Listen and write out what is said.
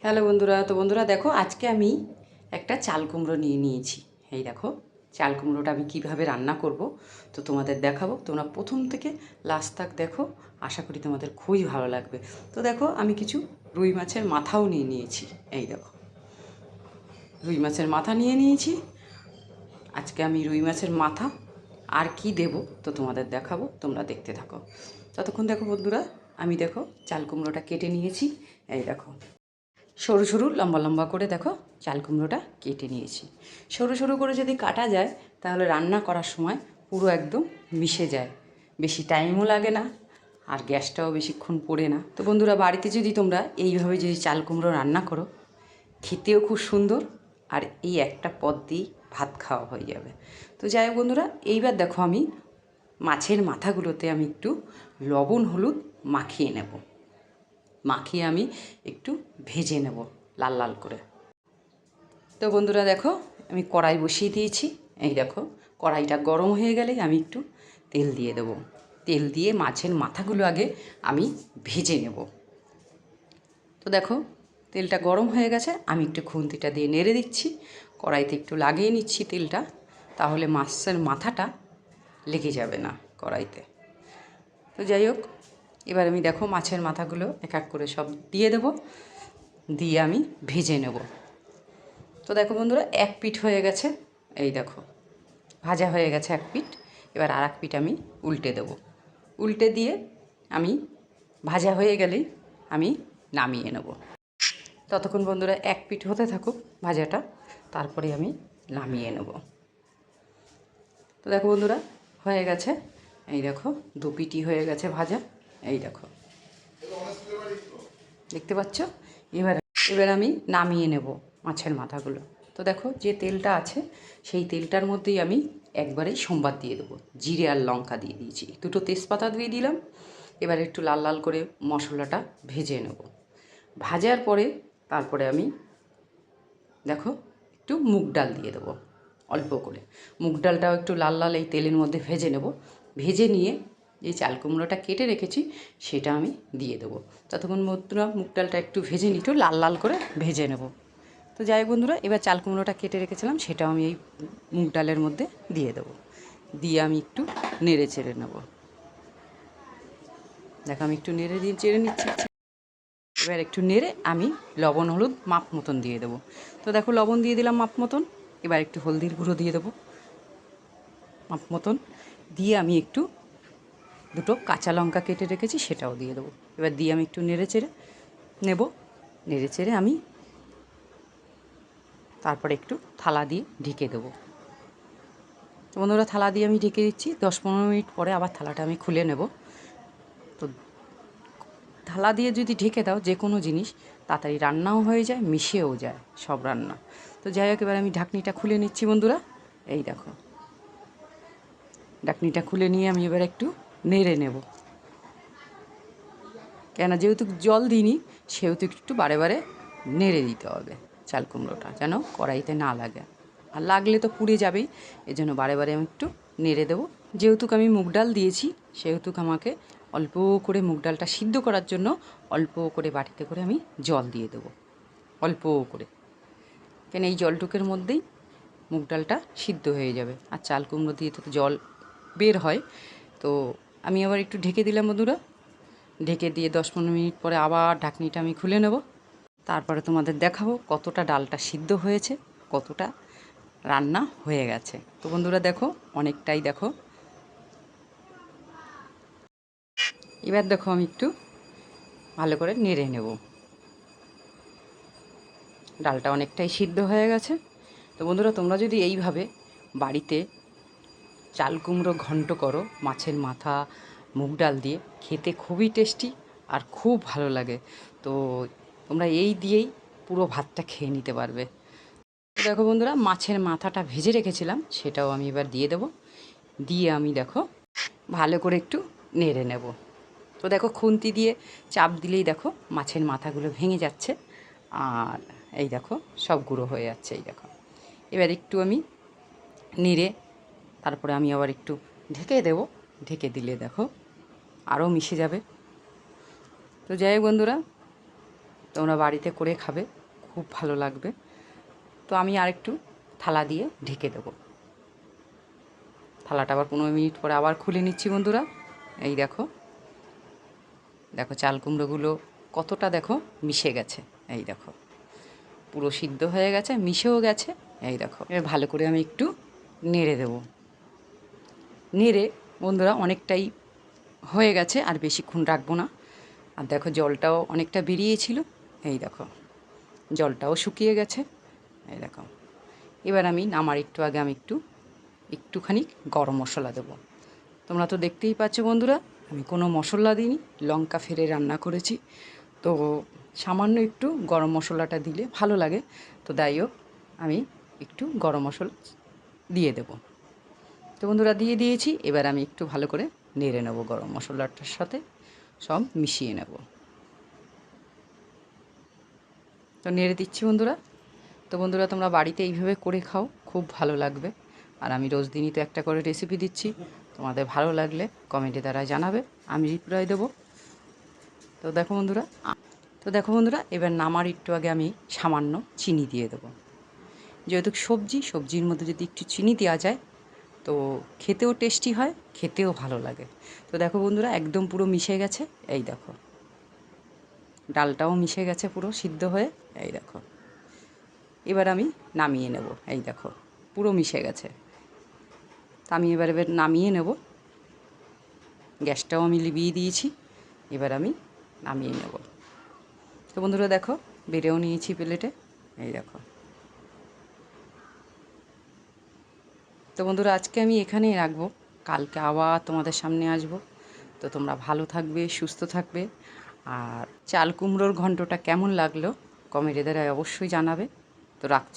Hello বন্ধুরা, তো বন্ধুরা দেখো আজকে আমি একটা চাল কুমড়ো নিয়ে নিয়েছি। এই দেখো চাল কুমড়োটা আমি কিভাবে রান্না করব তো তোমাদের দেখাবো। তোমরা প্রথম থেকে লাস্ট তক দেখো, আশা করি তোমাদের খুবই ভালো লাগবে। তো দেখো আমি কিছু রুই মাছের মাথাও নিয়ে নিয়েছি। এই দেখো রুই মাছের মাথা নিয়ে নিয়েছি। আজকে আমি রুই মাছের মাথা আর কি দেব তো তোমাদের দেখাবো, তোমরা দেখতে থাকো। ততক্ষণ দেখো বন্ধুরা, আমি দেখো চাল কুমড়োটা কেটে নিয়েছি। এই দেখো সরু সরু লম্বা লম্বা করে দেখো চাল কুমড়োটা কেটে নিয়েছি। সরু সরু করে যদি কাটা যায় তাহলে রান্না করার সময় পুরো একদম মিশে যায়, বেশি টাইমও লাগে না আর গ্যাসটাও বেশিক্ষণ পড়ে না। তো বন্ধুরা বাড়িতে যদি তোমরা এইভাবে যদি চাল কুমড়ো রান্না করো, খেতেও খুব সুন্দর আর এই একটা পদ দিয়েই ভাত খাওয়া হয়ে যাবে। তো যাই হোক বন্ধুরা, এইবার দেখো আমি মাছের মাথাগুলোতে আমি একটু লবণ হলুদ মাখিয়ে নেব। মাখিয়ে আমি একটু ভেজে নেব লাল লাল করে। তো বন্ধুরা দেখো আমি কড়াই বসিয়ে দিয়েছি। এই দেখো কড়াইটা গরম হয়ে গেলে আমি একটু তেল দিয়ে দেবো। তেল দিয়ে মাছের মাথাগুলো আগে আমি ভেজে নেব। তো দেখো তেলটা গরম হয়ে গেছে, আমি একটু খুন্তিটা দিয়ে নেড়ে দিচ্ছি। কড়াইতে একটু লাগিয়ে নিচ্ছি তেলটা, তাহলে মাছের মাথাটা লেগে যাবে না কড়াইতে। তো যাই হোক, এবার আমি দেখো মাছের মাথাগুলো এক এক করে সব দিয়ে দেবো, দিয়ে আমি ভেজে নেব। তো দেখো বন্ধুরা এক পিঠ হয়ে গেছে। এই দেখো ভাজা হয়ে গেছে এক পিঠ। এবার আর এক পিঠ আমি উল্টে দেব। উল্টে দিয়ে আমি ভাজা হয়ে গেলেই আমি নামিয়ে নেব। ততক্ষণ বন্ধুরা এক পিঠ হতে থাকুক ভাজাটা, তারপরে আমি নামিয়ে নেব। তো দেখো বন্ধুরা হয়ে গেছে। এই দেখো দু পিঠই হয়ে গেছে ভাজা। এই দেখো দেখতে পাচ্ছ। এবার এবার আমি নামিয়ে নেব মাছের মাথাগুলো। তো দেখো যে তেলটা আছে সেই তেলটার মধ্যেই আমি একবারেই সম্বাদ দিয়ে দেবো। জিরে আর লঙ্কা দিয়ে দিয়েছি, দুটো তেজপাতা দিয়ে দিলাম। এবার একটু লাল লাল করে মশলাটা ভেজে নেব। ভাজার পরে তারপরে আমি দেখো একটু মুগ ডাল দিয়ে দেবো অল্প করে। মুগ ডালটাও একটু লাল লাল এই তেলের মধ্যে ভেজে নেব। ভেজে নিয়ে যে চাল কুমড়োটা কেটে রেখেছি সেটা আমি দিয়ে দেবো। ততক্ষণ বন্ধুরা মুগ ডালটা একটু ভেজে নিই, একটু লাল লাল করে ভেজে নেব। তো যাই হোক বন্ধুরা, এবার চাল কুমড়োটা কেটে রেখেছিলাম সেটাও আমি এই মুগ ডালের মধ্যে দিয়ে দেবো। দিয়ে আমি একটু নেড়ে চেড়ে নেব। দেখো আমি একটু নেড়ে দিয়ে চেড়ে নিচ্ছি। এবার একটু নেড়ে আমি লবণ হলুদ মাপ মতন দিয়ে দেবো। তো দেখো লবণ দিয়ে দিলাম মাপ মতন। এবার একটু হলদির গুঁড়ো দিয়ে দেবো মাপ মতন। দিয়ে আমি একটু দুটো কাঁচা লঙ্কা কেটে রেখেছি সেটাও দিয়ে দেবো। এবার দিয়ে আমি একটু নেড়ে চেড়ে নেব। নেড়ে চেড়ে আমি তারপরে একটু থালা দিয়ে ঢেকে দেবো। তো বন্ধুরা থালা দিয়ে আমি ঢেকে দিচ্ছি। 10-15 মিনিট পরে আবার থালাটা আমি খুলে নেব। তো থালা দিয়ে যদি ঢেকে দাও যে কোনো জিনিস তাড়াতাড়ি রান্নাও হয়ে যায়, মিশেও যায় সব রান্না। তো যাই হোক, এবার আমি ঢাকনিটা খুলে নিচ্ছি বন্ধুরা। এই দেখো ঢাকনিটা খুলে নিয়ে আমি এবার একটু নেড়ে নেব। কেন যেহেতু জল দিইনি সেহেতু একটু বারে বারে নেড়ে দিতে হবে চাল কুমড়োটা, যেন কড়াইতে না লাগে। আর লাগলে তো পুড়ে যাবেই, এজন্য বারে বারে আমি একটু নেড়ে দেবো। যেহেতু আমি মুগ ডাল দিয়েছি সেহেতু আমাকে অল্প করে মুগ ডালটা সিদ্ধ করার জন্য অল্প করে বাটিতে করে আমি জল দিয়ে দেবো, অল্প করে। কেন এই জলটুকের মধ্যেই মুগ ডালটা সিদ্ধ হয়ে যাবে। আর চাল কুমড়ো দিয়ে তো জল বের হয়। তো আমি আবার একটু ঢেকে দিলাম বন্ধুরা। ঢেকে দিয়ে 10-15 মিনিট পরে আবার ঢাকনিটা আমি খুলে নেব। তারপরে তোমাদের দেখাবো কতটা ডালটা সিদ্ধ হয়েছে, কতটা রান্না হয়ে গেছে। তো বন্ধুরা দেখো অনেকটাই দেখো। এবার দেখো আমি একটু ভালো করে নেড়ে নেব। ডালটা অনেকটাই সিদ্ধ হয়ে গেছে। তো বন্ধুরা তোমরা যদি এইভাবে বাড়িতে চাল কুমড়ো ঘন্ট করো মাছের মাথা মুগ ডাল দিয়ে, খেতে খুবই টেস্টি আর খুব ভালো লাগে। তো তোমরা এই দিয়েই পুরো ভাতটা খেয়ে নিতে পারবে। দেখো বন্ধুরা মাছের মাথাটা ভেজে রেখেছিলাম সেটাও আমি এবার দিয়ে দেবো। দিয়ে আমি দেখো ভালো করে একটু নেড়ে নেব। তো দেখো খুন্তি দিয়ে চাপ দিলেই দেখো মাছের মাথাগুলো ভেঙে যাচ্ছে আর এই দেখো সব গুঁড়ো হয়ে যাচ্ছে। এই দেখো এবার একটু আমি নেড়ে তারপরে আমি আবার একটু ঢেকে দেবো। ঢেকে দিলে দেখো আরও মিশে যাবে। তো যাই হোক বন্ধুরা, তোমরা বাড়িতে করে খাবে, খুব ভালো লাগবে। তো আমি আরেকটু থালা দিয়ে ঢেকে দেবো। থালাটা আবার 15 মিনিট পরে আবার খুলে নিচ্ছি বন্ধুরা। এই দেখো, দেখো চাল কুমড়োগুলো কতটা দেখো মিশে গেছে। এই দেখো পুরো সিদ্ধ হয়ে গেছে, মিশেও গেছে। এই দেখো, এবার ভালো করে আমি একটু নেড়ে দেবো। নেড়ে বন্ধুরা অনেকটাই হয়ে গেছে, আর বেশিক্ষণ রাখবো না। আর দেখো জলটাও অনেকটা বেরিয়েছিল। এই দেখো জলটাও শুকিয়ে গেছে। এই দেখো, এবার আমি নামার একটু আগে আমি একটুখানি গরম মশলা দেবো। তোমরা তো দেখতেই পাচ্ছ বন্ধুরা, আমি কোনো মশলা দিইনি, লঙ্কা ফেলে রান্না করেছি। তো সামান্য একটু গরম মশলাটা দিলে ভালো লাগে। তো যাই হোক, আমি একটু গরম মশলা দিয়ে দেবো। তো বন্ধুরা দিয়ে দিয়েছি। এবার আমি একটু ভালো করে নেড়ে নেবো, গরম মশলাটার সাথে সব মিশিয়ে নেব। তো নেড়ে দিচ্ছি বন্ধুরা। তো বন্ধুরা তোমরা বাড়িতে এইভাবে করে খাও, খুব ভালো লাগবে। আর আমি রোজ দিনই তো একটা করে রেসিপি দিচ্ছি, তোমাদের ভালো লাগলে কমেন্টে দ্বারা জানাবে, আমি রিপ্লাই দেবো। তো দেখো বন্ধুরা এবার নামার একটু আগে আমি সামান্য চিনি দিয়ে দেবো। যেহেতু সবজির মধ্যে যদি একটু চিনি দেওয়া যায় তো খেতেও টেস্টি হয়, খেতেও ভালো লাগে। তো দেখো বন্ধুরা একদম পুরো মিশে গেছে। এই দেখো ডালটাও মিশে গেছে পুরো সিদ্ধ হয়ে। এই দেখো, এবার আমি নামিয়ে নেব। এই দেখো পুরো মিশে গেছে। তা আমি এবার নামিয়ে নেব। গ্যাসটাও আমি লিভিয়ে দিয়েছি। এবার আমি নামিয়ে নেব। তো বন্ধুরা দেখো বেড়েও নিয়েছি প্লেটে। এই দেখো। তো বন্ধুরা আজকে আমি এখানেই রাখবো, কালকে আবার তোমাদের সামনে আসবো। তো তোমরা ভালো থাকবে, সুস্থ থাকবে। আর চাল কুমড়োর ঘন্টটা কেমন লাগলো কমেন্টে দ্বারা অবশ্যই জানাবে। তো রাখছি।